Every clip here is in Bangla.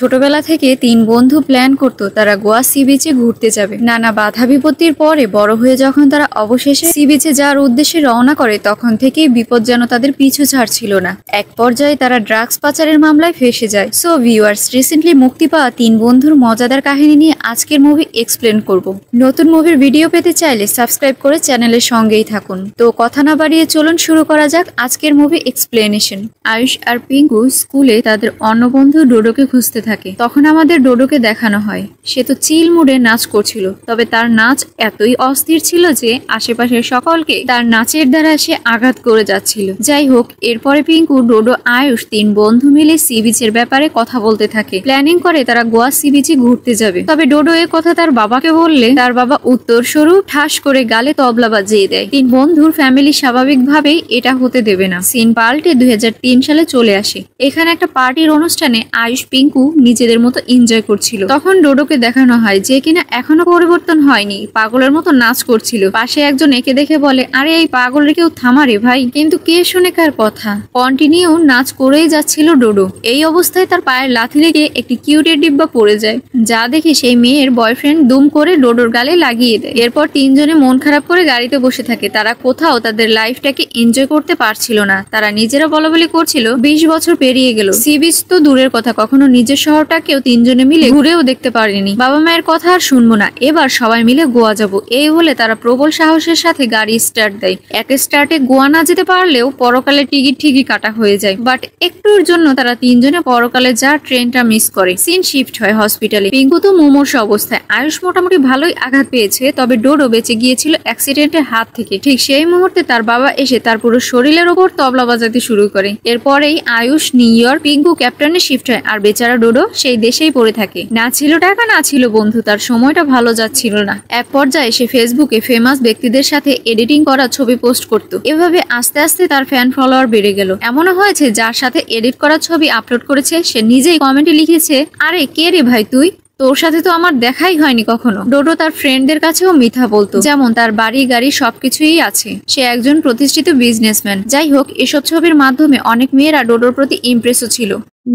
ছোটবেলা থেকে তিন বন্ধু প্ল্যান করতো তারা গোয়া সি বিচে ঘুরতে যাবে। নানা বাধা বিপত্তির পরে বড় হয়ে যখন তারা অবশেষে সি বিচে যাওয়ার উদ্দেশ্যে রওনা করে, তখন থেকেই বিপদ যেন তাদের পিছু ছাড়ছিল না। এক পর্যায়ে তারা ড্রাগস পাচারের মামলায় ফেসে যায়। সো ভিউয়ার্স, রিসেন্টলি মুক্তি পাওয়া তিন বন্ধুর মজাদার কাহিনী নিয়ে আজকের মুভি এক্সপ্লেন করব। নতুন মুভির ভিডিও পেতে চাইলে সাবস্ক্রাইব করে চ্যানেলের সঙ্গেই থাকুন। তো কথা না বাড়িয়ে চলুন শুরু করা যাক আজকের মুভি এক্সপ্লেনেশন। আয়ুষ আর পিঙ্কু স্কুলে তাদের অন্য বন্ধু ডোডোকে খুঁজতে থাকে। তখন আমাদের ডোডোকে দেখানো হয় সে তো চিল মুডে নাচ করছিল, তবে তার নাচ এতই অস্থির ছিল যে আশেপাশের সকলকে তার নাচের দ্বারা সে আঘাত করে যাচ্ছিল। যাই হোক, এরপরে পিঙ্কু, ডোডো, আয়ুষ তিন বন্ধু মিলে সি বিচের ব্যাপারে কথা বলতে থাকে। প্ল্যানিং করে তারা গোয়া সি বিচে ঘুরতে যাবে। তবে ডোডো এ কথা তার বাবাকে বললে তার বাবা উত্তর স্বরূপ ঠাস করে গালে তবলা বাজিয়ে দেয়। তিন বন্ধুর ফ্যামিলি স্বাভাবিকভাবেই এটা হতে দেবে না। সিন পাল্টে 2003 সালে চলে আসে। এখানে একটা পার্টির অনুষ্ঠানে আয়ুষ পিঙ্কু নিজেদের মতো এনজয় করছিল। তখন ডোডোকে দেখানো হয় যে কিনা এখনো পরিবর্তন হয়নি, পাগলের মতো নাচ করছিল। পাশে একজন একে দেখে বলে, আরে এই পাগলের কেউ থামারে ভাই। কিন্তু কে শুনে কার কথা, কন্টিনিউ নাচ করেই যাচ্ছিল ডোডো। এই অবস্থায় তার পায়ের লাথি লেগে একটি কিউটের ডিব্বা পড়ে যায়, যা দেখে সেই মেয়ের বয়ফ্রেন্ড দুম করে ডোডোর গালে লাগিয়ে দেয়। এরপর তিনজনে মন খারাপ করে গাড়িতে বসে থাকে। তারা কোথাও তাদের লাইফটাকে এনজয় করতে পারছিল না। তারা নিজেরা বলাবলি করছিল 20 বছর পেরিয়ে গেল, সি বিচ তো দূরের কথা, কখনো নিজের শহরটাকেও তিনজনে মিলে ঘুরেও দেখতে পারেনি। বাবা মায়ের কথা আর শুনবো না, এবার সবাই মিলে গোয়া যাব। এই বলে তারা প্রবল সাহসের সাথে গাড়ি স্টার্ট দেয়। এক স্টার্টে গোয়া না যেতে পারলেও পরকালে টিকিট ঠিকই কাটা হয়ে যায়। বাট একটুর জন্য তারা তিনজনে পরকালে যা ট্রেনটা মিস করে। সিন শিফট হয় হসপিটালে। পিঙ্কু তো মুমূর্ষু অবস্থায়। আয়ুষ মোটামুটি ভালোই আঘাত পেয়েছে, তবে ডোডো বেঁচে গিয়েছিল অ্যাক্সিডেন্টের হাত থেকে। ঠিক সেই মুহূর্তে তার বাবা এসে তার পুরো শরীরের ওপর তবলা বাজাতে শুরু করে। এরপরেই আয়ুষ নিউ ইয়র্ক, পিঙ্কু ক্যাপ্টেনে শিফট হয়, আর বেচারা ডোডো সেই দেশেই পড়ে থাকে। না ছিল টাকা, না ছিল বন্ধু, তার সময়টা ভালো যাচ্ছিল না। এক পর্যায়ে সে ফেসবুকে ফেমাস ব্যক্তিদের সাথে এডিটিং করা ছবি পোস্ট করত। এভাবে আস্তে আস্তে তার ফ্যান ফলোয়ার বেড়ে গেল। এমনও হয়েছে যার সাথে এডিট করা ছবি আপলোড করেছে সে নিজেই কমেন্টে লিখেছে, আরে কে রে ভাই তুই, তোর সাথে তো আমার দেখাই হয়নি কখনো। ডোডো তার ফ্রেন্ডদের কাছেও মিথ্যা বলতো, যেমন তার বাড়ি গাড়ি সবকিছুই আছে, সে একজন প্রতিষ্ঠিত বিজনেসম্যান। যাই হোক, এসব ছবির মাধ্যমে অনেক মেয়েরা ডোডোর প্রতি ইমপ্রেসও ছিল।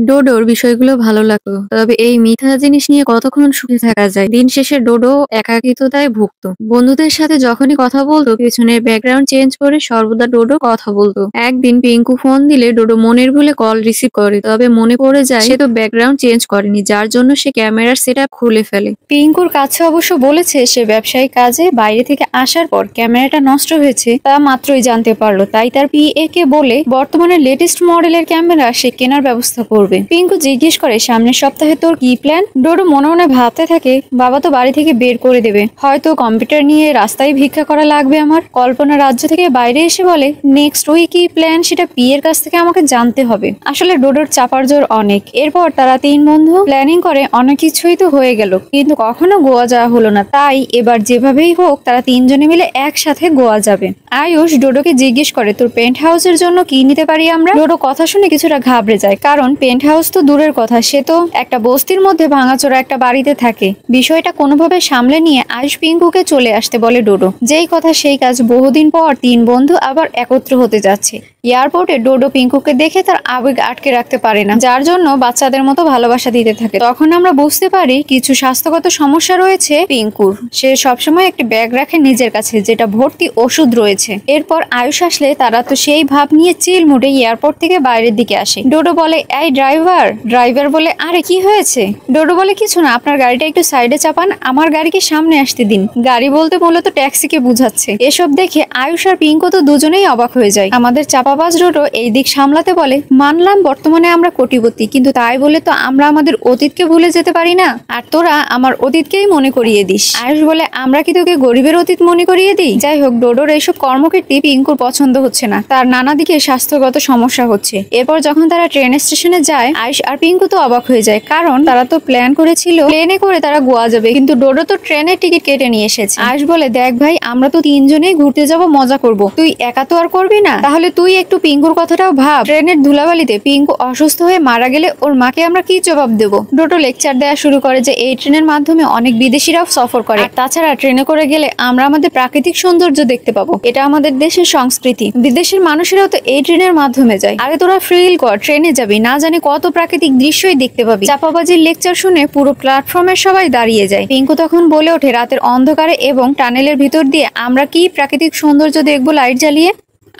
ডোডোর বিষয়গুলো ভালো লাগতো, তবে এই মিথ্যা জিনিস নিয়ে কতক্ষণ সুখে থাকা যায়। দিন শেষে ডোডো একাকিত্বতায় ভুগতো। বন্ধুদের সাথে যখনই কথা বলতো পিছনের ব্যাকগ্রাউন্ড চেঞ্জ করে সর্বদা ডোডো কথা বলতো। একদিন পিঙ্কু ফোন দিলে ডোডো মনের ভুলে কল রিসিভ করে, তবে মনে পড়ে যায় সে তো ব্যাকগ্রাউন্ড চেঞ্জ করেনি, যার জন্য সে ক্যামেরার সেটআপ খুলে ফেলে। পিঙ্কুর কাছে অবশ্য বলেছে সে ব্যবসায়িক কাজে বাইরে থেকে আসার পর ক্যামেরাটা নষ্ট হয়েছে, তা মাত্রই জানতে পারলো। তাই তার পিএ কে বলে বর্তমানে লেটেস্ট মডেলের ক্যামেরা সে কেনার ব্যবস্থা করবে। পিঙ্কু জিজ্ঞেস করে, সামনের সপ্তাহে তোর কি প্ল্যান? ডোডো মনে মনে ভাবতে থাকে, বাবা তো বাড়ি থেকে বের করে দেবে, হয়তো কম্পিউটার নিয়ে রাস্তায় ভিক্ষা করা লাগবে আমার। কল্পনা রাজ্য থেকে বাইরে এসে বলে, নেক্সট উইক কি প্ল্যান সেটা পিয়ের কাছ থেকে আমাকে জানতে হবে। আসলে ডোডোর চাপার জোর অনেক। এরপর তারা তিন বন্ধু প্ল্যানিং করে, অনেক কিছুই তো হয়ে গেল, কিন্তু কখনো গোয়া যাওয়া হলো না। তাই এবার যেভাবেই হোক তারা তিনজনে মিলে একসাথে গোয়া যাবে। আয়ুষ ডোডোকে জিজ্ঞেস করে, তোর পেন্ট হাউসের জন্য কি নিতে পারি আমরা? ডোডো কথা শুনে কিছুটা ঘাবড়ে যায়, কারণ পেন্ট হাউস তো দূরের কথা, সে তো একটা বস্তির মধ্যে ভাঙাচোরা একটা বাড়িতে থাকে। বিষয়টা কোনোভাবে সামলে নিয়ে আয়ুষ পিঙ্কুকে চলে আসতে বলে ডোডো। যেই কথা সেই কাজ, বহুদিন পর তিন বন্ধু আবার একত্র হতে যাচ্ছে। এয়ারপোর্টে ডোডো পিঙ্কুকে দেখে তার আবেগ আটকে রাখতে পারে না, যার জন্য বাচ্চাদের মতো ভালোবাসা দিতে থাকে। তখন আমরা বুঝতে পারি কিছু স্বাস্থ্যগত সমস্যা রয়েছে পিঙ্কুর। সে সবসময় একটি ব্যাগ রাখে নিজের কাছে, যেটা ভর্তি ওষুধ রয়েছে। এরপর আয়ুষ আসলে তারা তো সেই ভাব নিয়ে চিল মুডে এয়ারপোর্ট থেকে বাইরের দিকে আসে। ডোডো বলে, এই ড্রাইভার বলে, আরে কি হয়েছে? ডোডো বলে, কিছু না, আপনার গাড়িটা একটু সাইডে চাপান, আমার গাড়িকে সামনে আসতে দিন। গাড়ি বলতে মূলত ট্যাক্সিকে বুঝাচ্ছে। এসব দেখে আয়ুষ আর পিঙ্কু তো দুজনেই অবাক হয়ে যায়। আমাদের চাপাবাজ ডোডো এই দিক সামলাতে বলে, মানলাম বর্তমানে আমরা কোটিপতি, কিন্তু তাই বলে তো আমরা আমাদের অতীতকে ভুলে যেতে পারি না, আর তোরা আমার অতীতকেই মনে করিয়ে দিস। আয়ুষ বলে, আমরা কি তোকে গরিবের অতীত মনে করিয়ে দিই? যাই হোক, ডোডোর এইসব কর্মকীর্তি পিঙ্কুর পছন্দ হচ্ছে না, তার নানা দিকে স্বাস্থ্যগত সমস্যা হচ্ছে। এরপর যখন তারা ট্রেন স্টেশনে যায়, আয়ুষ আর পিঙ্কু তো অবাক হয়ে যায়, কারণ তারা তো প্ল্যান করেছিল প্লেনে করে তারা গোয়া যাবে, কিন্তু ডোডো তো ট্রেনের টিকিট কেটে নিয়ে এসেছে। আয়ুষ বলে, দেখ ভাই, আমরা তো তিনজনেই ঘুরতে যাব, মজা করব, তুই একা তো আর করবি না, তাহলে তুই একটু পিঙ্কুর কথাটাও ভাব। ট্রেনের ধুলাবালিতে পিঙ্কু অসুস্থ হয়ে মারা গেলে ওর মাকে আমরা কি জবাব দেবো? ডোডো লেকচার দেওয়া শুরু করে যে এই ট্রেনের মাধ্যমে অনেক বিদেশিরাও সফর করে, তাছাড়া ট্রেনে করে গেলে আমরা আমাদের প্রাকৃতিক সৌন্দর্য দেখতে পাবো, এটা আমাদের দেশের সংস্কৃতি, বিদেশের মানুষেরাও তো এই ট্রেনের মাধ্যমে যায়। আরে তোরা ফিল কর, ট্রেনে যাবি, না জানি এখানে কত প্রাকৃতিক দৃশ্যই দেখতে পাবি। চাপাবাজির লেকচার শুনে পুরো প্ল্যাটফর্মের সবাই দাঁড়িয়ে যায়। পিঙ্কু তখন বলে ওঠে, রাতের অন্ধকারে এবং টানেলের ভিতর দিয়ে আমরা কি প্রাকৃতিক সৌন্দর্য দেখবো লাইট জ্বালিয়ে।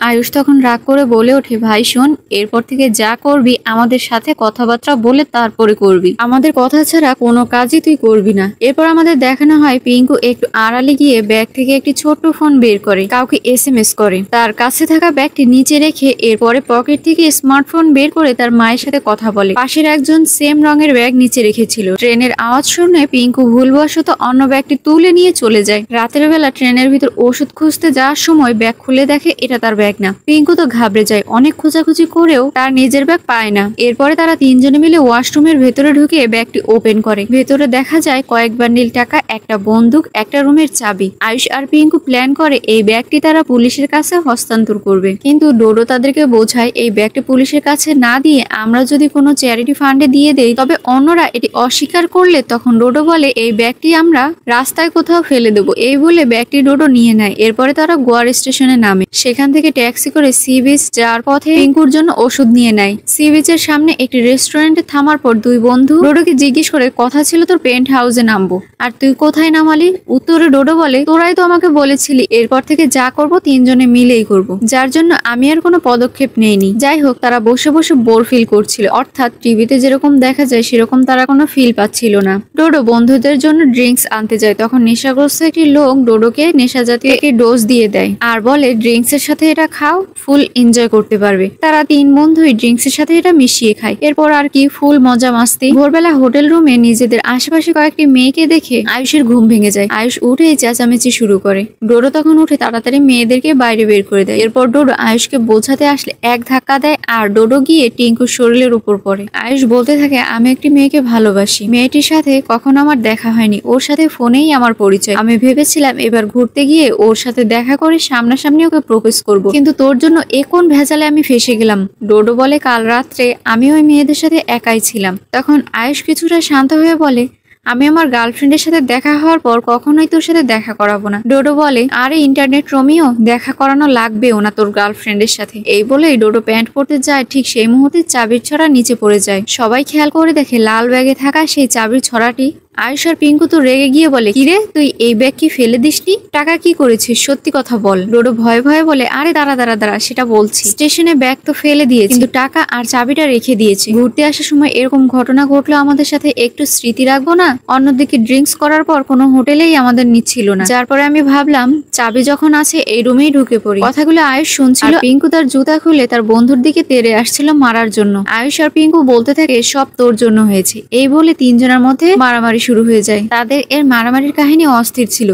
আয়ুষ তখন রাগ করে বলে ওঠে, ভাই শোন, এরপর থেকে যা করবি আমাদের সাথে কথাবার্তা বলে তারপরে করবি, আমাদের কথা ছাড়া কোনো কাজই তুই করবি না। এরপর আমাদের দেখানো হয় পিঙ্কু একটু আড়ালে গিয়ে ব্যাগ থেকে একটি ছোট্ট ফোন বের করে কাউকে SMS করে, তার কাছে থাকা ব্যাগটি নিচে রেখে এরপরে পকেট থেকে স্মার্টফোন বের করে তার মায়ের সাথে কথা বলে। পাশের একজন সেম রঙের ব্যাগ নিচে রেখেছিল। ট্রেনের আওয়াজ শুনে পিঙ্কু ভুলবশত অন্য ব্যাগটি তুলে নিয়ে চলে যায়। রাতের বেলা ট্রেনের ভিতর ওষুধ খুঁজতে যাওয়ার সময় ব্যাগ খুলে দেখে এটা তার ব্যাগ না। পিঙ্কু তো ঘাবড়ে যায়, অনেক খোঁজাখুঁজি করেও তার নিজের ব্যাগ পায় না। এরপরে তারা তিনজনে মিলে ওয়াশরুমের ভেতরে ঢুকে ব্যাগটি ওপেন করে। ভেতরে দেখা যায় কয়েক বান্ডিল টাকা, একটা বন্দুক, একটা রুমের চাবি। আয়ুষ আর পিঙ্কু প্ল্যান করে এই ব্যাগটি তারা পুলিশের কাছে হস্তান্তর করবে, কিন্তু ডোডো তাদেরকে বোঝায় এই ব্যাগটি পুলিশের কাছে না দিয়ে আমরা যদি কোনো চ্যারিটি ফান্ডে দিয়ে দেই তবে অন্যরা এটি অস্বীকার করলে তখন ডোডো বলে এই ব্যাগটি আমরা রাস্তায় কোথাও ফেলে দেবো। এই বলে ব্যাগটি ডোডো নিয়ে নেয়। এরপরে তারা গোয়ার স্টেশনে নামে। সেখান থেকে ট্যাক্সি করে সি বিচ যাওয়ার পথে পিঙ্কুর জন্য ওষুধ নিয়ে নেয়। সি বিচের সামনে একটি রেস্টুরেন্টে থামার পর দুই বন্ধু ডোডোকে জিজ্ঞেস করে, কথা ছিল তোর পেন্ট হাউসে নামবো, আর তুই কোথায় নামালি? উত্তরে ডোডো বলে, তোরাই তো আমাকে বলেছিলি এরপর থেকে যা করব তিনজনে মিলেই করব, যার জন্য আমি আর কোনো পদক্ষেপ নেইনি। যাই হোক, তারা বসে বসে বোর ফিল করছিল, অর্থাৎ টিভিতে যেরকম দেখা যায় সেরকম তারা কোনো ফিল পাচ্ছিল না। ডোডো বন্ধুদের জন্য ড্রিঙ্কস আনতে যায়, তখন নেশাগ্রস্ত একটি লোক ডোডোকে নেশা জাতীয় একটি ডোজ দিয়ে দেয় আর বলে ড্রিঙ্কস এর সাথে এটা খাও, ফুল এনজয় করতে পারবে। তারা তিন বন্ধুই ড্রিঙ্কস এর সাথে এটা মিশিয়ে খায়। এরপর আর কি ফুল মজা মাস্তি। ভোরবেলা হোটেল রুমে নিজেদের আশেপাশে কয়েকটি মেয়েকে দেখে আয়ুষের ঘুম ভেঙে যায়। আয়ুষ উঠে চেঁচামেচি শুরু করে। ডোডো তখন উঠে তাড়াতাড়ি মেয়েদেরকে বাইরে বের করে দেয়। এরপর ডোডো আয়ুষকে বোঝাতে আসলে এক ধাক্কা দেয় আর ডোডো গিয়ে টিঙ্কুর শরীরের উপর পড়ে। আয়ুষ বলতে থাকে, আমি একটি মেয়েকে ভালোবাসি, মেয়েটির সাথে কখনো আমার দেখা হয়নি, ওর সাথে ফোনেই আমার পরিচয়। আমি ভেবেছিলাম এবার ঘুরতে গিয়ে ওর সাথে দেখা করে সামনাসামনি ওকে প্রপোজ করব, কিন্তু তোর জন্য কোন ভেজালে আমি ফেসে গেলাম। ডোডো বলে, কাল রাত্রে আমি ওই মেয়েদের সাথে একাই ছিলাম। তখন আয়ুষ কিছুটা শান্ত হয়ে বলে, আমি আমার গার্লফ্রেন্ডের সাথে দেখা হওয়ার পর কখনোই তোর সাথে দেখা করাবো না। ডোডো বলে, আরে ইন্টারনেট রোমিও, দেখা করানো লাগবেও না তোর গার্লফ্রেন্ডের সাথে। এই বলেই ডোডো প্যান্ট পরতে যায়, ঠিক সেই মুহূর্তে চাবির ছড়া নিচে পড়ে যায়। সবাই খেয়াল করে দেখে লাল ব্যাগে থাকা সেই চাবির ছড়াটি। আয়ুষ আর পিঙ্কু তো রেগে গিয়ে বলে, কিরে তুই এই ব্যাগ কি ফেলে দিসনি? টাকা কি করেছিস? সত্যি কথা বল। ডোডো ভয়ে ভয়ে বলে, আরে দাঁড়া দাঁড়া দাঁড়া, সেটা বলছি। স্টেশনে ব্যাগ তো ফেলে দিয়েছি, কিন্তু টাকা আর চাবিটা রেখে দিয়েছি। ঘুরতে আসার সময় এরকম ঘটনা ঘটলো আমাদের সাথে, একটু স্মৃতি রাখবো না? অন্যদিকে ড্রিঙ্কস করার পর কোনো হোটেলেই আমাদের নিচ্ছিল না, যার পরে আমি ভাবলাম চাবি যখন আছে এই রুমেই ঢুকে পড়ি। কথাগুলো আয়ুষ শুনছিল। পিঙ্কু তার জুতা খুলে তার বন্ধুর দিকে তেড়ে আসছিল মারার জন্য। আয়ুষ আর পিঙ্কু বলতে থাকে, সব তোর জন্য হয়েছে। এই বলে তিনজনের মধ্যে মারামারি শুরু হয়ে যায়। তাদের এর মারামারির কাহিনী অস্থির ছিল।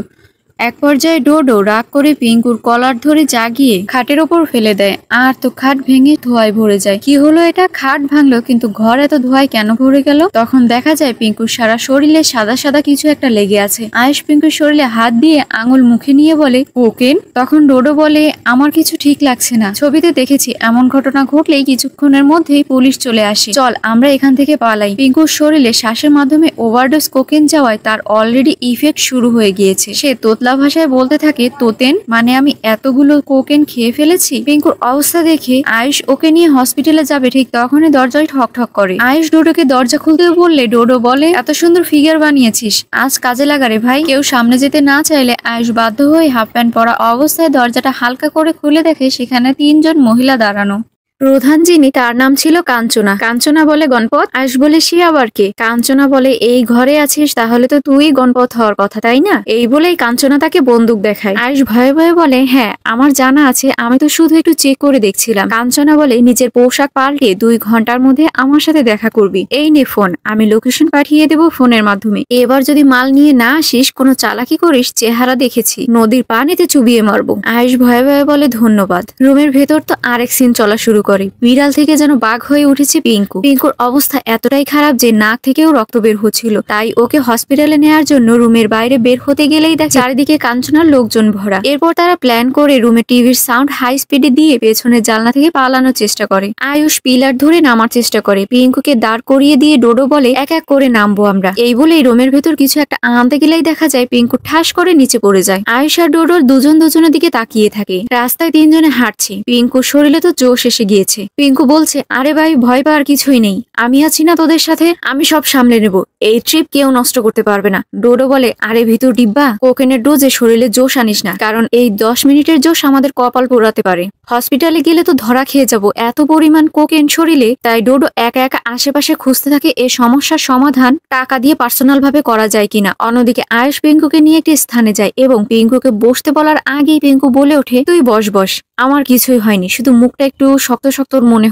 এক পর্যায়ে ডোডো রাগ করে পিঙ্কুর কলার ধরে জাগিয়ে খাটের ওপর ফেলে দেয়, আর তো খাট ভেঙে ধোঁয়ায় ভরে যায়। কি হলো এটা? খাট ভাঙলো, কিন্তু ঘর এত ধোঁয়ায় কেন ভরে গেল? তখন দেখা যায় পিঙ্কুর সারা শরীরে সাদা সাদা কিছু একটা লেগে আছে। আয়ুষ পিঙ্কুর শরীরে হাত দিয়ে আঙুল মুখে নিয়ে বলে, কোকেন? তখন ডোডো বলে, আমার কিছু ঠিক লাগছে না, ছবিতে দেখেছি এমন ঘটনা ঘটলেই কিছুক্ষণের মধ্যেই পুলিশ চলে আসে, চল আমরা এখান থেকে পালাই। পিঙ্কুর শরীরে শ্বাসের মাধ্যমে ওভারডোজ কোকেন যাওয়ায় তার অলরেডি ইফেক্ট শুরু হয়ে গিয়েছে। সে তোতলা ভাষায় বলতে থাকে, তোতেন মানে আমি এতগুলো কোকেন খেয়ে ফেলেছি। পিঙ্কুর অবস্থা দেখে আয়ুষ ওকে নিয়ে হসপিটালে যাবে, ঠিক তখনই দরজায় ঠক ঠক করে। আয়ুষ ডোডোকে দরজা খুলতে বললে ডোডো বলে, এত সুন্দর ফিগার বানিয়েছিস, আজ কাজে লাগা রে ভাই। কেউ সামনে যেতে না চাইলে আয়ুষ বাধ্য হয়ে হাফ প্যান্ট পরা অবস্থায় দরজাটা হালকা করে খুলে দেখে সেখানে তিনজন মহিলা দাঁড়ানো। প্রধান যিনি, তার নাম ছিল কাঞ্চনা। কাঞ্চনা বলে, গণপত। আয়ুষ বলে, সে আবার কে? কাঞ্চনা বলে, এই ঘরে আছিস তাহলে তো তুই গণপত হওয়ার কথা, তাই না? এই বলেই কাঞ্চনা তাকে বন্দুক দেখায়। আয়ুষ ভয়ে ভয়ে বলে, হ্যাঁ আমার জানা আছে, আমি তো শুধু একটু চেক করে দেখছিলাম। কাঞ্চনা বলে, নিজের পোশাক পাল্টে 2 ঘন্টার মধ্যে আমার সাথে দেখা করবি। এই নে ফোন, আমি লোকেশন পাঠিয়ে দেবো ফোনের মাধ্যমে। এবার যদি মাল নিয়ে না আসিস, কোনো চালাকি করিস, চেহারা দেখেছি, নদীর পানিতে চুবিয়ে মারবো। আয়ুষ ভয়ে ভয়ে বলে, ধন্যবাদ। রুমের ভেতর তো আরেক সিন চলা শুরু করে। বিড়াল থেকে যেন বাঘ হয়ে উঠেছে পিঙ্কু। পিঙ্কুর অবস্থা এতটাই খারাপ যে নাক থেকেও রক্ত বের হচ্ছিল, তাই ওকে হসপিটালে নেওয়ার জন্য রুমের বাইরে বের হতে গেলেই দেখে চারিদিকে কাঞ্চনার লোকজন ভরা। এরপর তারা প্ল্যান করে রুমে টিভির সাউন্ড হাই স্পিডে দিয়ে পেছনের জানলা থেকে পালানোর চেষ্টা করে। আয়ুষ পিলার ধরে নামার চেষ্টা করে। পিঙ্কুকে দাঁড় করিয়ে দিয়ে ডোডো বলে, এক এক করে নামবো আমরা। এই বলেই রুমের ভেতর কিছু একটা আনতে গেলেই দেখা যায় পিঙ্কু ঠাস করে নিচে পড়ে যায়। আয়ুষ আর ডোডোর দুজন দুজনের দিকে তাকিয়ে থাকে। রাস্তায় তিনজনে হাঁটছে। পিঙ্কুর শরীরে তো জোশ এসে গিয়েছে। গিয়েছে। পিঙ্কু বলছে, আরে ভাই ভয় পাওয়ার কিছুই নেই, আমি আছি না তোদের সাথে, আমি সব সামলে নেব, এই ট্রিপ কেউ নষ্ট করতে পারবে না। ডোডো বলে, আরে ভিতর ডিব্বা, কোকেনের ডোজে শরীরে জোশ আনিস না, কারণ এই 10 মিনিটের জোশ আমাদের কপাল পোড়াতে পারে, হসপিটালে গেলে তো ধরা খেয়ে যাব এত পরিমাণ কোকেন শরীরে। তাই ডোডো একা একা আশেপাশে খুঁজতে থাকে এই সমস্যার সমাধান টাকা দিয়ে পার্সোনাল ভাবে করা যায় কিনা। অন্যদিকে আয়ুষ পিঙ্কুকে নিয়ে একটি স্থানে যায় এবং পিঙ্কুকে বসতে বলার আগেই পিঙ্কু বলে ওঠে, তুই বস বস, আমার কিছুই হয়নি, শুধু মুখটা একটু শক্ত শক্ত মনে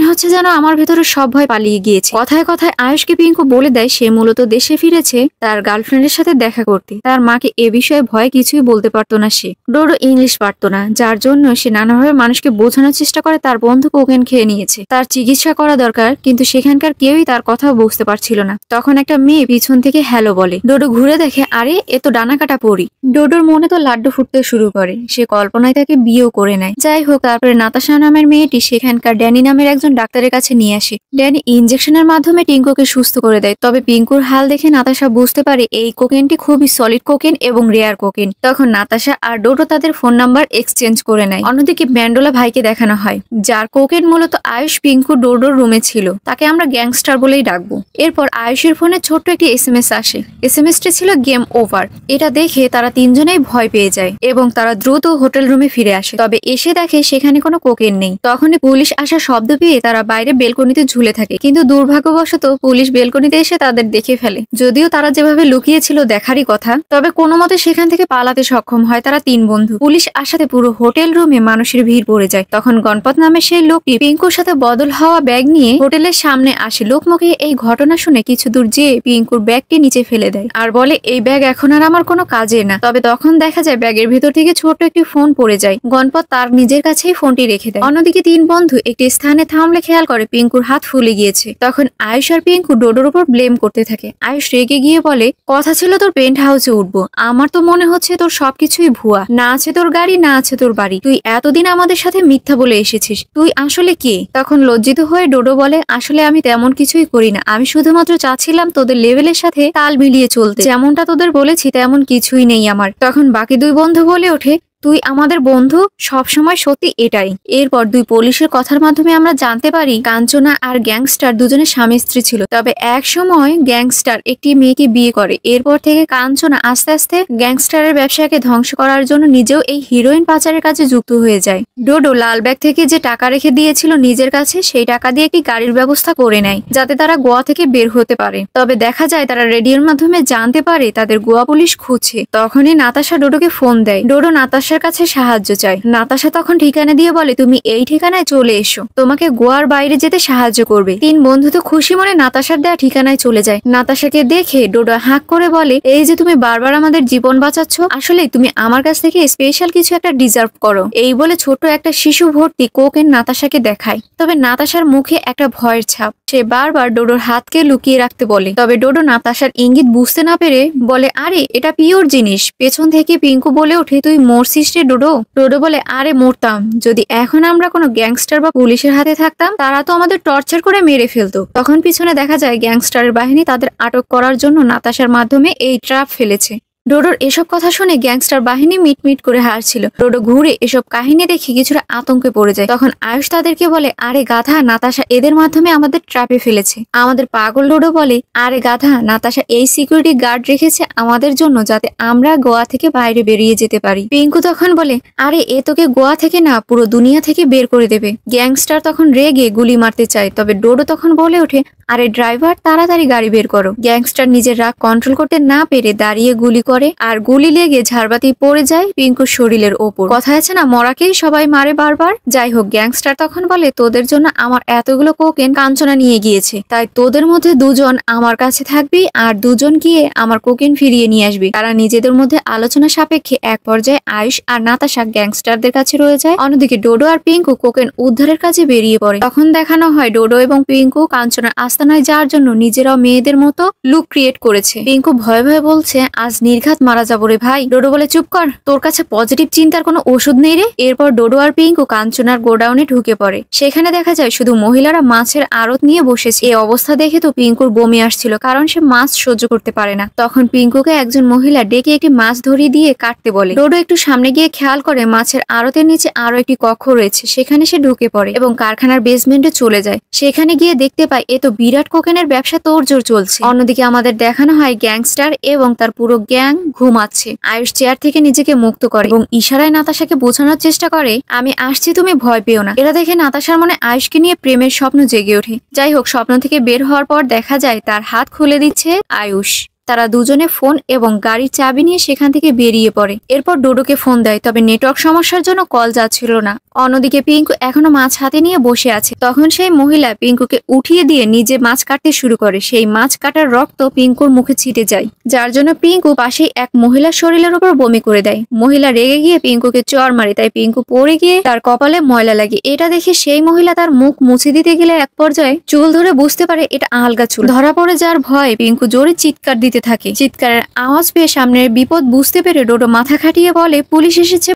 হচ্ছে যেন আমার ভেতরে সব ভয় পালিয়ে গিয়েছে। কথায় কথায় আয়ুষকে পিঙ্কু বলে দেয় সে মূলত দেশে ফিরেছে তার গার্লফ্রেন্ডের সাথে দেখা করতে। তার মাকে এ বিষয়ে ভয়ে কিছুই বলতে পারতো না সে। ডোডো ইংলিশ পারতো না, যার জন্য সে নানাভাবে মানুষকে বোঝানোর চেষ্টা করে তার বন্ধু কোকেন খেয়ে নিয়েছে, তার চিকিৎসা করা দরকার, কিন্তু সেখানকার কেউই তার কথা বুঝতে পারছিল না। তখন একটা মেয়ে পিছন থেকে হ্যালো বলে। ডোডো ঘুরে দেখে, আরে এ তো ডানা কাটা পরি। ডোডোর মনে তো লাড্ডু ফুটতে শুরু করে, সে কল্পনায় তাকে বিয়েও করে নেয়। যাই হোক, তারপরে নাতাশা নামের মেয়েটি সেখানকার ড্যানি নামের একজন ডাক্তারের কাছে নিয়ে আসে। ড্যানি ইনজেকশনের মাধ্যমে টিঙ্কুকে সুস্থ করে দেয়। তবে পিঙ্কুর হাল দেখে নাতাশা বুঝতে পারে এই কোকেনটি খুবই সলিড কোকেন এবং রেয়ার কোকেন। তখন নাতাশা আর ডোডো তাদের ফোন নাম্বার এক্সচেঞ্জ করে নেয়। অন্যদিকে ম্যান্ডোলা ভাইকে দেখানো হয়, যার কোকেন মূলত আয়ুষ পিঙ্কু ডোডোর রুমে ছিল, তাকে আমরা গ্যাংস্টার বলেই ডাকবো। এরপর আয়ুষের ফোনে ছোট্ট একটি এসএমএস আসে, এসএমএসটি ছিল গেম ওভার। এটা দেখে তারা তিনজনেই ভয় পেয়ে যায় এবং তারা দ্রুত হোটেল রুমে ফিরে আসে। তবে এসে দেখে সেখানে কোনো কোকেন নেই। তখনই পুলিশ আসার শব্দ পেয়ে তারা বাইরে বেলকনিতে ঝুলে থাকে, কিন্তু দুর্ভাগ্যবশত পুলিশ বেলকনিতে এসে তাদের দেখে ফেলে। যদিও তারা যেভাবে লুকিয়েছিল দেখারই কথা, তবে কোনো মতে সেখান থেকে পালাতে সক্ষম হয় তারা তিন বন্ধু। পুলিশ আসাতে পুরো হোটেল রুমে মানুষের ভিড় পড়ে যায়। তখন গণপত নামে সেই লোকটি পিঙ্কুর সাথে বদল হওয়া ব্যাগ নিয়ে হোটেলের সামনে আসে। লোকমুখে এই ঘটনা শুনে কিছু দূর যেয়ে পিঙ্কুর ব্যাগটি নিচে ফেলে দেয় আর বলে, এই ব্যাগ এখন আর আমার কোনো কাজে না। তবে তখন দেখা যায় ব্যাগের ভেতর থেকে ছোট একটি ফোন পড়ে যায়। গণপত তার নিজের কাছেই ফোনটি রেখে দেয়। অন্যদিকে তিন বন্ধু একটি স্থানে থামলে খেয়াল করে পিঙ্কুর হাত ফুলে গিয়েছে। তখন আয়ুষ আর পিঙ্কু ডোডোর উপর ব্লেম করতে থাকে। আয়ুষ রেগে গিয়ে বলে, কথা ছিল তোর পেন্ট হাউসে উঠবো, আমার তো মনে হচ্ছে তোর সবকিছুই ভুয়া, না আছে তোর গাড়ি না আছে তোর বাড়ি, তুই এতদিন আমাদের সাথে মিথ্যা বলে এসেছিস, তুই আসলে কে? তখন লজ্জিত হয়ে ডোডো বলে, আসলে আমি তেমন কিছুই করি না, আমি শুধুমাত্র চাচ্ছিলাম তোদের লেভেলের সাথে তাল মিলিয়ে চলতে, যেমনটা তোদের বলেছি তেমন কিছুই নেই আমার। তখন বাকি দুই বন্ধু বলে ওঠে, তুই আমাদের বন্ধু, সব সময় সত্যি এটাই। এরপর দুই পুলিশের কথার মাধ্যমে আমরা জানতে পারি কাঞ্চনা আর গ্যাংস্টার দুজনে স্বামী স্ত্রী ছিল। তবে এক সময় গ্যাংস্টার একটি মেয়েকে বিয়ে করে। এরপর থেকে কাঞ্চনা আস্তে আস্তে গ্যাংস্টারের ব্যবসাকে ধ্বংস করার জন্য নিজেও এই হিরোইন পাচারের কাজে যুক্ত হয়ে যায়। ডোডো লাল ব্যাগ থেকে যে টাকা রেখে দিয়েছিল নিজের কাছে, সেই টাকা দিয়ে একটি গাড়ির ব্যবস্থা করে নেয় যাতে তারা গোয়া থেকে বের হতে পারে। তবে দেখা যায় তারা রেডিওর মাধ্যমে জানতে পারে তাদের গোয়া পুলিশ খুঁজছে। তখনই নাতাশা ডোডোকে ফোন দেয়। ডোডো নাতাশার কাছে সাহায্য চায়। নাতাশা তখন ঠিকানা দিয়ে বলে, তুমি এই ঠিকানায় চলে এসো, তোমাকে গোয়ার বাইরে যেতে সাহায্য করবে। তিন বন্ধু তো খুশি মনে নাতাশার দেওয়া ঠিকানায় চলে যায়। নাতাশাকে দেখে ডোডো হাঁক করে বলে, এই যে তুমি বারবার আমাদের জীবন বাঁচাচ্ছ, আসলে তুমি আমার কাছ থেকে স্পেশাল কিছু একটা ডিজার্ভ করো। এই বলে ছোট একটা শিশু ভর্তি কোকেন নাতাশাকে দেখায়। তবে নাতাশার মুখে একটা ভয়ের ছাপ। সে বারবার ডোডোর হাতকে লুকিয়ে রাখতে বলে। তবে ডোডো নাতাশার ইঙ্গিত বুঝতে না পেরে বলে, আরে এটা পিওর জিনিস। পেছন থেকে পিঙ্কু বলে ওঠে, তুই মরছিস রে ডোডো। ডোডো বলে, আরে মরতাম যদি এখন আমরা কোনো গ্যাংস্টার বা পুলিশের হাতে থাকতাম, তারা তো আমাদের টর্চার করে মেরে ফেলতো। তখন পিছনে দেখা যায় গ্যাংস্টারের বাহিনী তাদের আটক করার জন্য নাতাশার মাধ্যমে এই ট্র্যাপ ফেলেছে। ডোডোর এসব কথা শুনে গ্যাংস্টার বাহিনী মিটমিট করে হাসছিল। ডোডো ঘুরে এসব কাহিনী দেখে কিছুটা আতঙ্কে পড়ে যায়। তখন আয়ুষ তাদেরকে বলে, আরে গাধা, নাতাশা এদের মাধ্যমে আমাদের ট্র্যাপে ফেলেছে। আমাদের পাগল ডোডো বলে, আরে গাধা, নাতাশা এই সিকিউরিটি গার্ড রেখেছে আমাদের জন্য যাতে আমরা গোয়া থেকে বাইরে বেরিয়ে যেতে পারি। পিঙ্কু তখন বলে, আরে এ তোকে গোয়া থেকে না পুরো দুনিয়া থেকে বের করে দেবে। গ্যাংস্টার তখন রেগে গুলি মারতে চায়। তবে ডোডো তখন বলে ওঠে, আরে ড্রাইভার, তাড়াতাড়ি গাড়ি বের করো। গ্যাংস্টার নিজের রাগ কন্ট্রোল করতে না পেরে দাঁড়িয়ে গুলি করে আর গুলি লেগে ঝাড়বাতি পড়ে যায় পিঙ্কুর শরীরের ওপর। কথা আছে না, মরাকেই সবাই মারে বারবার। যাই হোক, গ্যাংস্টার তখন বলে, তোদের জন্য আমার এতগুলো কোকেন কাঞ্চনা নিয়ে গিয়েছে, তাই তোদের মধ্যে দুজন আমার কাছে থাকবি আর দুজন গিয়ে আমার কোকেন ফিরিয়ে নিয়ে আসবি। তারা নিজেদের মধ্যে আলোচনা সাপেক্ষে এক পর্যায়ে আয়ুষ আর নাতাশা গ্যাংস্টারদের কাছে রয়ে যায়। অন্যদিকে ডোডো আর পিঙ্কু কোকেন উদ্ধারের কাজে বেরিয়ে পড়ে। তখন দেখানো হয় ডোডো এবং পিঙ্কু কাঞ্চনার আস্তানায় যাওয়ার জন্য নিজেরাও মেয়েদের মতো লুক ক্রিয়েট করেছে। পিঙ্কু ভয়ে ভয়ে বলছে, আজ নির্ঘাত মারা যাবো রে ভাই। ডোডো বলে চুপ কর, তোর কাছে পজিটিভ চিন্তার কোনো ওষুধ নেই রে। এরপর ডোডো আর পিঙ্কু কাঞ্চনার গোডাউনে ঢুকে পড়ে। সেখানে দেখা যায় শুধু মহিলারা মাছের আড়ত নিয়ে বসেছে। এই অবস্থা দেখে তো পিঙ্কুর বমি আসছিল, কারণ সে মাছ সহ্য করতে পারে না। তখন পিঙ্কুকে একজন মহিলা ডেকে একটি মাছ ধরিয়ে দিয়ে কাটতে বলে। ডোডো একটু সামনে গিয়ে খেয়াল করে মাছের আড়তের নিচে আরো একটি কক্ষ রয়েছে, সেখানে সে ঢুকে পড়ে এবং কারখানার বেসমেন্টে চলে যায়। সেখানে গিয়ে দেখতে পায় এ তো বিরাট কোকেনের ব্যবসা তোড়জোড় চলছে। অন্যদিকে আমাদের দেখানো হয় গ্যাংস্টার এবং তার পুরো গ্যাং ঘুমাচ্ছে। আয়ুষ চেয়ার থেকে নিজেকে মুক্ত করে এবং ইশারায় নাতাশাকে বোঝানোর চেষ্টা করে আমি আসছি, তুমি ভয় পেও না। এটা দেখে নাতাশার মনে আয়ুষকে নিয়ে প্রেমের স্বপ্ন জেগে ওঠে। যাই হোক, স্বপ্ন থেকে বের হওয়ার পর দেখা যায় তার হাত খুলে দিচ্ছে আয়ুষ। তারা দুজনে ফোন এবং গাড়ির চাবি নিয়ে সেখান থেকে বেরিয়ে পড়ে। এরপর ডোডোকে ফোন দেয়, তবে নেটওয়ার্ক সমস্যার জন্য কল যাচ্ছিল না। অন্যদিকে পিঙ্কু এখনো মাছ হাতে নিয়ে বসে আছে। তখন সেই মহিলা পিঙ্কুকে উঠিয়ে দিয়ে নিজে মাছ কাটতে শুরু করে। সেই মাছ কাটার রক্ত পিঙ্কুর মুখে ছিটে যায়, যার জন্য পিঙ্কু পাশেই এক মহিলার শরীরের উপর বমি করে দেয়। মহিলা রেগে গিয়ে পিঙ্কুকে চড় মারে, তাই পিঙ্কু পড়ে গিয়ে তার কপালে ময়লা লাগে। এটা দেখে সেই মহিলা তার মুখ মুছে দিতে গেলে এক পর্যায়ে চুল ধরে বুঝতে পারে এটা আলগা চুল। ধরা পড়ে যাওয়ার ভয়ে পিঙ্কু জোরে চিৎকার দিতে থাকে। চিৎকারের আওয়াজ পেয়ে সামনের বিপদ বুঝতে পেরে ডোডো মাথা খাটিয়ে বলে পুলিশ এসেছে।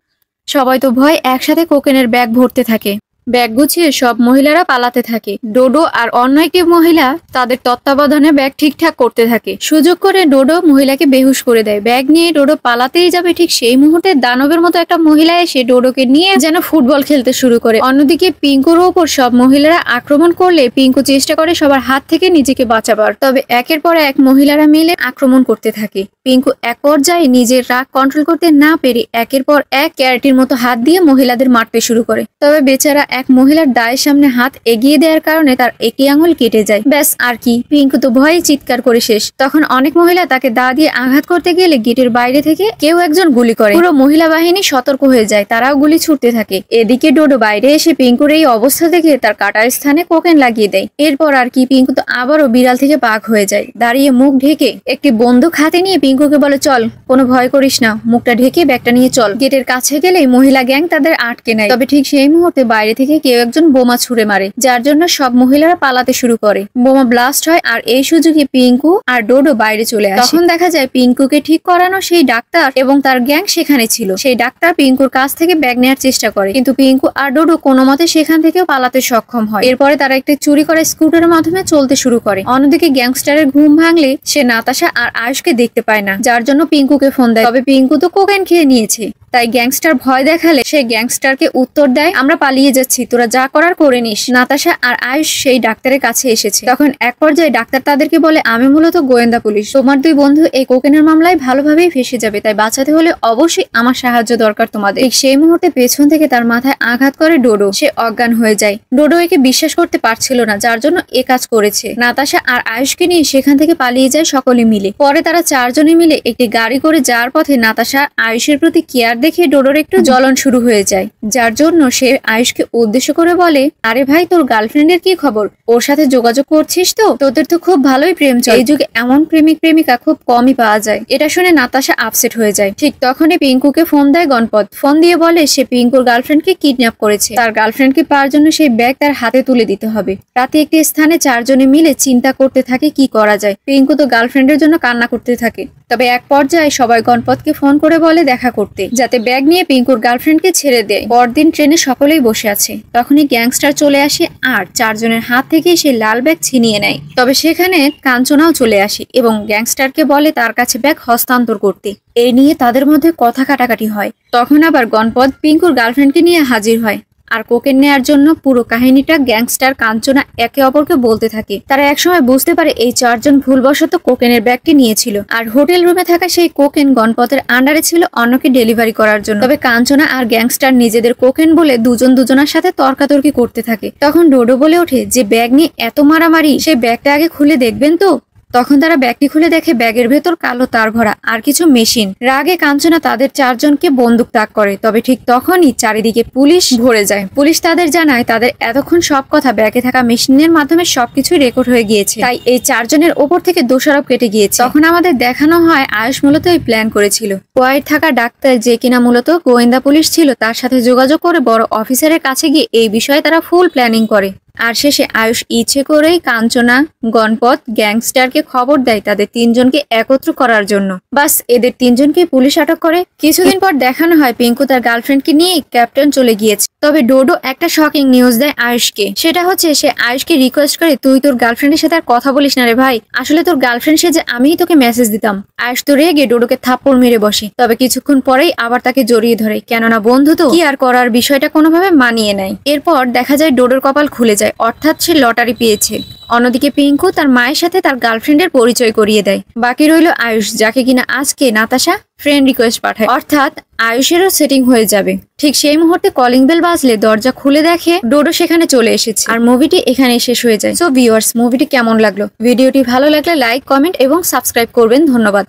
সবাই তো ভয় একসাথে কোকেনের ব্যাগ ভরতে থাকে। ব্যাগ গুছিয়ে সব মহিলারা পালাতে থাকে। ডোডো আর অন্য একটি মহিলা তাদের তত্ত্বাবধানে ব্যাগ ঠিকঠাক করতে থাকে। সুযোগ করে ডোডো মহিলাকে বেহুশ করে দেয়। ব্যাগ নিয়ে ডোডো পালাতেই যাবে, ঠিক সেই মুহূর্তে দানবের মতো একটা মহিলা এসে ডোডোকে নিয়ে যেন ফুটবল খেলতে শুরু করে। অন্যদিকে পিঙ্কুর ওপর সব মহিলারা আক্রমণ করলে পিঙ্কু চেষ্টা করে সবার হাত থেকে নিজেকে বাঁচাবার। তবে একের পর এক মহিলারা মিলে আক্রমণ করতে থাকে। পিঙ্কু এক পর্যায়ে নিজের রাগ কন্ট্রোল করতে না পেরে একের পর এক ক্যারেটির মতো হাত দিয়ে মহিলাদের মারতে শুরু করে। তবে বেচারা এক মহিলার দায়ের সামনে হাত এগিয়ে দেওয়ার কারণে তার একটি আঙুল কেটে যায়। ব্যাস আর কি, পিঙ্কু তো ভয়ে চিৎকার করে শেষ। তখন অনেক মহিলা তাকে দা দিয়ে আঘাত করতে গেলে গেটের বাইরে থেকে কেউ একজন গুলি করে। পুরো মহিলা বাহিনী সতর্ক হয়ে যায়, তারাও গুলি ছুটতে থাকে। এদিকে ডোডো বাইরে এসে পিঙ্কুর এই অবস্থা দেখে তার কাটার স্থানে কোকেন লাগিয়ে দেয়। এরপর আর কি, পিঙ্কু তো আবারও বিড়াল থেকে বাঘ হয়ে যায়। দাঁড়িয়ে মুখ ঢেকে একটি বন্দুক হাতে নিয়ে পিঙ্কুকে বলে চল, কোনো ভয় করিস না, মুখটা ঢেকে ব্যাগটা নিয়ে চল। গেটের কাছে গেলেই মহিলা গ্যাং তাদের আটকে নেয়। তবে ঠিক সেই মুহূর্তে বাইরে থেকে কেউ একজন বোমা ছুড়ে মারে, যার জন্য সব মহিলারা পালাতে শুরু করে। বোমা ব্লাস্ট হয় আর এই সুযোগে পিঙ্কু আর ডোডো বাইরে চলে আসে। তখন দেখা যায় পিঙ্কুকে ঠিক করানো সেই ডাক্তার এবং তার গ্যাং সেখানে ছিল। সেই ডাক্তার পিঙ্কুর কাছ থেকে ব্যাগ নেওয়ার চেষ্টা করে, কিন্তু পিঙ্কু আর ডোডো কোনো মতে সেখান থেকেও পালাতে সক্ষম হয়। এরপরে তারা একটি চুরি করা স্কুটারের মাধ্যমে চলতে শুরু করে। অন্যদিকে গ্যাংস্টারের ঘুম ভাঙলে সে নাতাশা আর আয়ুষকে দেখতে পায় না, যার জন্য পিঙ্কুকে ফোন দেয়। তবে পিঙ্কু তো কোকেন খেয়ে নিয়েছে, তাই গ্যাংস্টার ভয় দেখালে সে গ্যাংস্টারকে উত্তর দেয় আমরা পালিয়ে যাচ্ছি, তোরা যা করার করে নিস। নাতাশা আর আয়ুষ সেই ডাক্তারের কাছে এসেছে। তখন এক পর্যায়ে ডাক্তার তাদেরকে বলে আমি মূলত গোয়েন্দা পুলিশ, তোমার দুই বন্ধু এই কোকেনের মামলায় ভালোভাবেই ফেসে যাবে, তাই বাঁচাতে হলে অবশ্যই আমার সাহায্য দরকার তোমাদের। ঠিক সেই মুহূর্তে পেছন থেকে তার মাথায় আঘাত করে ডোডো। সে অজ্ঞান হয়ে যায়। ডোডো একে বিশ্বাস করতে পারছিল না, যার জন্য এ কাজ করেছে। নাতাশা আর আয়ুষকে নিয়ে সেখান থেকে পালিয়ে যায় সকলে মিলে। পরে তারা চারজনে মিলে একটি গাড়ি করে যাওয়ার পথে নাতাশা আয়ুষের প্রতি কেয়ার দেখে ডোডোর একটু জ্বলন শুরু হয়ে যায়, যার জন্য সে আয়ুষকে উদ্দেশ্য করে বলে আরে ভাই, তোর গার্লফ্রেন্ডের কি খবর? ওর সাথে যোগাযোগ করছিস তো? তোদের তো খুব ভালোই প্রেম চলে। এই যুগে এমন প্রেমিক প্রেমিকা খুব কমই পাওয়া যায়। এটা শুনে নাতাশা আপসেট হয়ে যায়। ঠিক তখনই পিঙ্কুকে ফোন দেয় গণপত। ফোন দিয়ে বলে সে পিঙ্কুর গার্লফ্রেন্ডকে কিডন্যাপ করেছে। তার গার্লফ্রেন্ডকে পাওয়ার জন্য সেই ব্যাগ তার হাতে তুলে দিতে হবে। রাতে একটি স্থানে চারজনে মিলে চিন্তা করতে থাকে কি করা যায়। পিঙ্কু তো গার্লফ্রেন্ডের জন্য কান্না করতে থাকে। তবে এক পর্যায়ে সবাই গণপতকে ফোন করে বলে দেখা করতে, যাতে ব্যাগ নিয়ে পিঙ্কুর গার্লফ্রেন্ডকে ছেড়ে দেয়। পরদিন ট্রেনে সকলেই বসে আছে। তখনই গ্যাংস্টার চলে আসে আর চারজনের হাত থেকে সে লাল ব্যাগ ছিনিয়ে নেয়। তবে সেখানে কাঞ্চনাও চলে আসে এবং গ্যাংস্টারকে বলে তার কাছে ব্যাগ হস্তান্তর করতে। এই নিয়ে তাদের মধ্যে কথা কাটাকাটি হয়। তখন আবার গণপত পিঙ্কুর গার্লফ্রেন্ডকে নিয়ে হাজির হয় আর কোকেন নেয়ার জন্য পুরো কাহিনীটা গ্যাংস্টার কাঞ্চনা একে অপরকে বলতে থাকে। তারা একসময় বুঝতে পারে এই চারজন ভুলবশত কোকেনের ব্যাগটি নিয়েছিল আর হোটেল রুমে থাকা সেই কোকেন গণপথের আন্ডারে ছিল অন্যকে ডেলিভারি করার জন্য। তবে কাঞ্চনা আর গ্যাংস্টার নিজেদের কোকেন বলে দুজন দুজনের সাথে তর্কাতর্কি করতে থাকে। তখন ডোডো বলে ওঠে যে ব্যাগ নিয়ে এত মারামারি, সেই ব্যাগটা আগে খুলে দেখবেন তো। তখন তারা ব্যাগটি খুলে দেখে ব্যাগের ভেতর কালো তার ভরা আর কিছু মেশিন। রাগে কাঞ্চনা তাদের চারজনকে বন্দুক তাক করে। তবে ঠিক তখনই চারিদিকে পুলিশ ভরে যায়। পুলিশ তাদের জানায় তাদের এতক্ষণ সব কথা ব্যাগে থাকা মেশিনের মাধ্যমে সবকিছু রেকর্ড হয়ে গিয়েছে, তাই এই চারজনের ওপর থেকে দোষারোপ কেটে গিয়েছে। তখন আমাদের দেখানো হয় আয়ুষ মূলত এই প্ল্যান করেছিল। কোয়াইট থাকা ডাক্তার যে কিনা মূলত গোয়েন্দা পুলিশ ছিল, তার সাথে যোগাযোগ করে বড় অফিসারের কাছে গিয়ে এই বিষয়ে তারা ফুল প্ল্যানিং করে। আর শেষে আয়ুষ ইচ্ছে করেই কাঞ্চনা, গণপত, গ্যাংস্টারকে খবর দেয় তাদের তিনজনকে একত্র করার জন্য। বাস এদের তিনজনকে পুলিশ আটক করে। কিছুদিন পর দেখানো হয় পিঙ্কু তার গার্লফ্রেন্ডকে নিয়ে ক্যাপ্টেন চলে গিয়েছে। তবে ডোডো একটা শকিং নিউজ দেয় আয়ুষকে। সেটা হচ্ছে সে আয়ুষকে রিকোয়েস্ট করে, তুই তোর গার্লফ্রেন্ডের সাথে আর কথা বলিস না রে ভাই, আসলে তোর গার্লফ্রেন্ড সে যে আমিই তোকে মেসেজ দিতাম। আয়ুষ তো রেগে ডোডোকে থাপ্পড় মেরে বসে। তবে কিছুক্ষণ পরেই আবার তাকে জড়িয়ে ধরে, কেননা বন্ধু তো, কি আর করার, বিষয়টা কোনোভাবে মানিয়ে নেয়। এরপর দেখা যায় ডোডোর কপাল খুলে যায়, অর্থাৎ সে লটারি পেয়েছে। অন্যদিকে পিঙ্কু তার মায়ের সাথে তার গার্লফ্রেন্ডের পরিচয় করিয়ে দেয়। বাকি রইল আয়ুষ, যাকে কিনা আজকে নাতাশা ফ্রেন্ড রিকোয়েস্ট পাঠায়, অর্থাৎ আয়ুষেরও সেটিং হয়ে যাবে। ঠিক সেই মুহূর্তে কলিং বেল বাজলে দরজা খুলে দেখে ডোডো সেখানে চলে এসেছে। আর মুভিটি এখানে শেষ হয়ে যায়। সো ভিউয়ার্স, মুভিটি কেমন লাগলো? ভিডিওটি ভালো লাগলে লাইক, কমেন্ট এবং সাবস্ক্রাইব করবেন। ধন্যবাদ।